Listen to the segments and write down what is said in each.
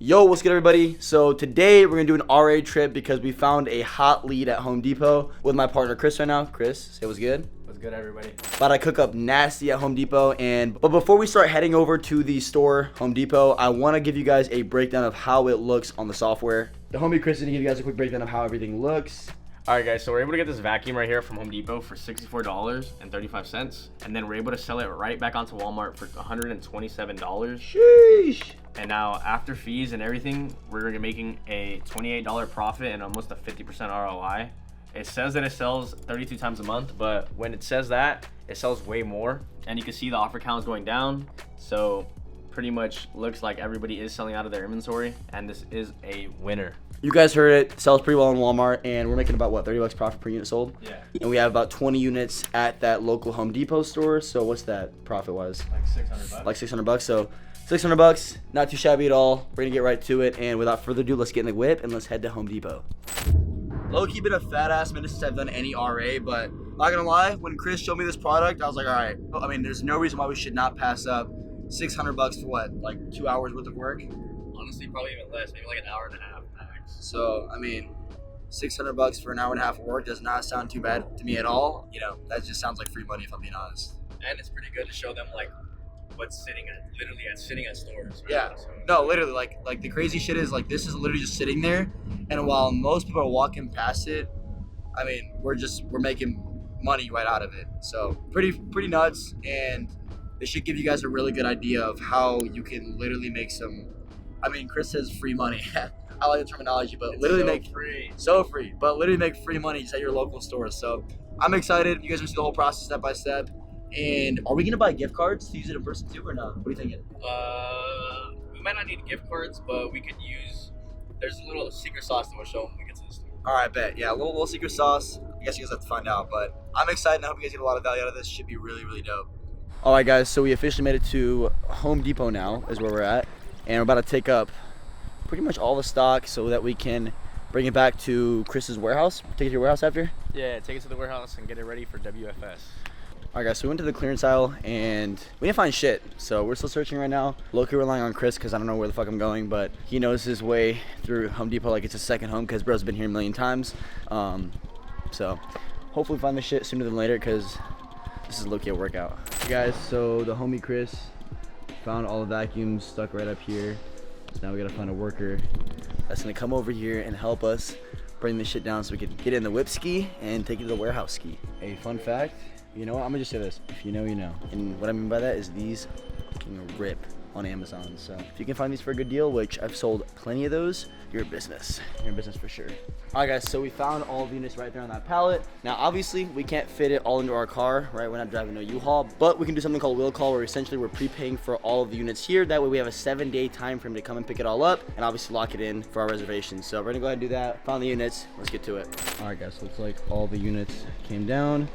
Yo, what's good, everybody? So today we're gonna do an RA trip because we found a hot lead at Home Depot with my partner Chris right now. Chris, say what's good. What's good, everybody? About to cook up nasty at Home Depot, but before we start heading over to the store, Home Depot, I want to give you guys a breakdown of how it looks on the software. The homie Chris is gonna give you guys a quick breakdown of how everything looks. All right, guys, so we're able to get this vacuum right here from Home Depot for $64.35, and then we're able to sell it right back onto Walmart for $127. Sheesh. And now, after fees and everything, we're making a $28 profit and almost a 50% ROI. It says that it sells 32 times a month, but when it says that, it sells way more. And you can see the offer count is going down, so pretty much looks like everybody is selling out of their inventory, and this is a winner. You guys heard it, sells pretty well in Walmart, and we're making about, what, 30 bucks profit per unit sold? Yeah. And we have about 20 units at that local Home Depot store, so what's that profit-wise? Like 600 bucks. Like 600 bucks, so 600 bucks, not too shabby at all. We're gonna get right to it, and without further ado, let's get in the whip and let's head to Home Depot. Low-key been a fat-ass minute since I've done any RA, but not gonna lie, when Chris showed me this product, I was like, all right, I mean, there's no reason why we should not pass up 600 bucks for what, like 2 hours worth of work? Honestly, probably even less, maybe like an hour and a half max. So, I mean, 600 bucks for an hour and a half of work does not sound too bad to me at all. You know, that just sounds like free money if I'm being honest. And it's pretty good to show them like what's sitting at stores. Right? Yeah. So, No, literally, like the crazy shit is like this is literally just sitting there, and while most people are walking past it, I mean, we're making money right out of it. So pretty nuts, and it should give you guys a really good idea of how you can literally make some. I mean, Chris says free money. I like the terminology, but it's literally so make free. So free, but literally make free money just at your local stores. So I'm excited. You guys will see the whole process step by step. And are we gonna buy gift cards to use it in person too, or not? What are you thinking? We might not need gift cards, but we could use. There's a little secret sauce that we'll show when we get to the store. All right, bet. Yeah, a little secret sauce. I guess you guys have to find out, but I'm excited. I hope you guys get a lot of value out of this. Should be really dope. All right, guys. So we officially made it to Home Depot now, is where we're at, and we're about to take up pretty much all the stock so that we can bring it back to Chris's warehouse. Take it to your warehouse after? Yeah, take it to the warehouse and get it ready for WFS. All right, guys, so we went to the clearance aisle and we didn't find shit. So we're still searching right now. Low-key relying on Chris because I don't know where the fuck I'm going, but he knows his way through Home Depot like it's his second home because bro's been here a million times. So hopefully find the shit sooner than later because this is low-key a workout. Hey guys, so the homie Chris found all the vacuums stuck right up here. So now we gotta find a worker that's gonna come over here and help us bring this shit down so we can get it in the whip ski and take it to the warehouse ski. A fun fact, you know what, I'm gonna just say this, if you know, you know. And what I mean by that is these fucking rip on Amazon. So if you can find these for a good deal, which I've sold plenty of those, you're in business. You're in business for sure. All right, guys, so we found all the units right there on that pallet. Now, obviously, we can't fit it all into our car, right? We're not driving no U-Haul, but we can do something called will call, where essentially we're prepaying for all of the units here. That way we have a 7-day time frame to come and pick it all up and obviously lock it in for our reservations. So we're gonna go ahead and do that. Found the units, let's get to it. All right, guys, so looks like all the units came down.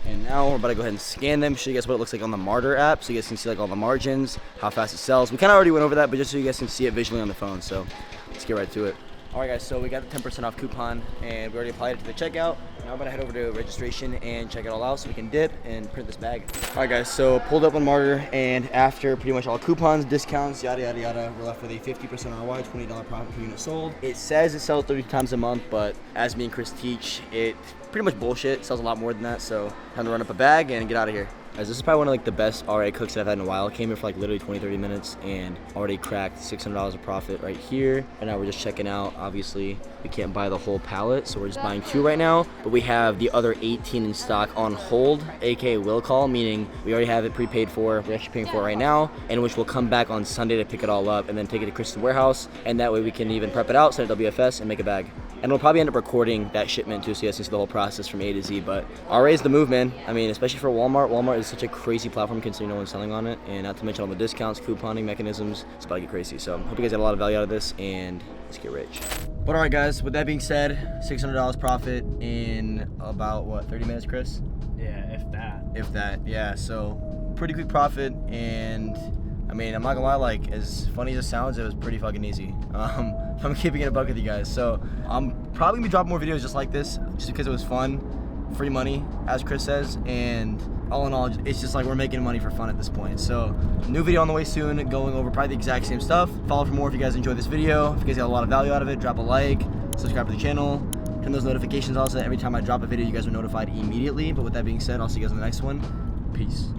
And now we're about to go ahead and scan them, show you guys what it looks like on the Martyr app, so you guys can see like all the margins, how fast it sells. We kind of already went over that, but just so you guys can see it visually on the phone. So let's get right to it. All right, guys, so we got the 10% off coupon, and we already applied it to the checkout. Now we're gonna head over to registration and check it all out so we can dip and print this bag. All right, guys, so pulled up on Martyr, and after pretty much all coupons, discounts, yada, yada, yada, we're left with a 50% ROI, $20 profit per unit sold. It says it sells 30 times a month, but as me and Chris teach, it pretty much bullshit. It sells a lot more than that, so time to run up a bag and get out of here. Guys, this is probably one of like the best RA cooks that I've had in a while. Came here for like literally 20-30 minutes and already cracked $600 of profit right here. And now we're just checking out. Obviously, we can't buy the whole pallet, so we're just buying 2 right now. But we have the other 18 in stock on hold, aka will call, meaning we already have it prepaid for. We're actually paying for it right now, and which will come back on Sunday to pick it all up and then take it to Chris's warehouse. And that way we can even prep it out, send it to WFS, and make a bag. And we'll probably end up recording that shipment too, so you guys can see the whole process from A to Z. But RA is the move, man. I mean, especially for Walmart. Walmart is such a crazy platform considering no one's selling on it. And not to mention all the discounts, couponing mechanisms. It's about to get crazy. So hope you guys get a lot of value out of this, and let's get rich. But all right, guys, with that being said, $600 profit in about, what, 30 minutes, Chris? Yeah, if that. If that, yeah. So pretty quick profit, and I mean, I'm not gonna lie, like, as funny as it sounds, it was pretty fucking easy. I'm keeping it a buck with you guys. So I'm probably gonna be dropping more videos just like this, just because it was fun, free money, as Chris says, and all in all, it's just like we're making money for fun at this point. So, new video on the way soon, going over probably the exact same stuff. Follow for more if you guys enjoyed this video. If you guys got a lot of value out of it, drop a like, subscribe to the channel, turn those notifications on so that every time I drop a video, you guys are notified immediately. But with that being said, I'll see you guys in the next one. Peace.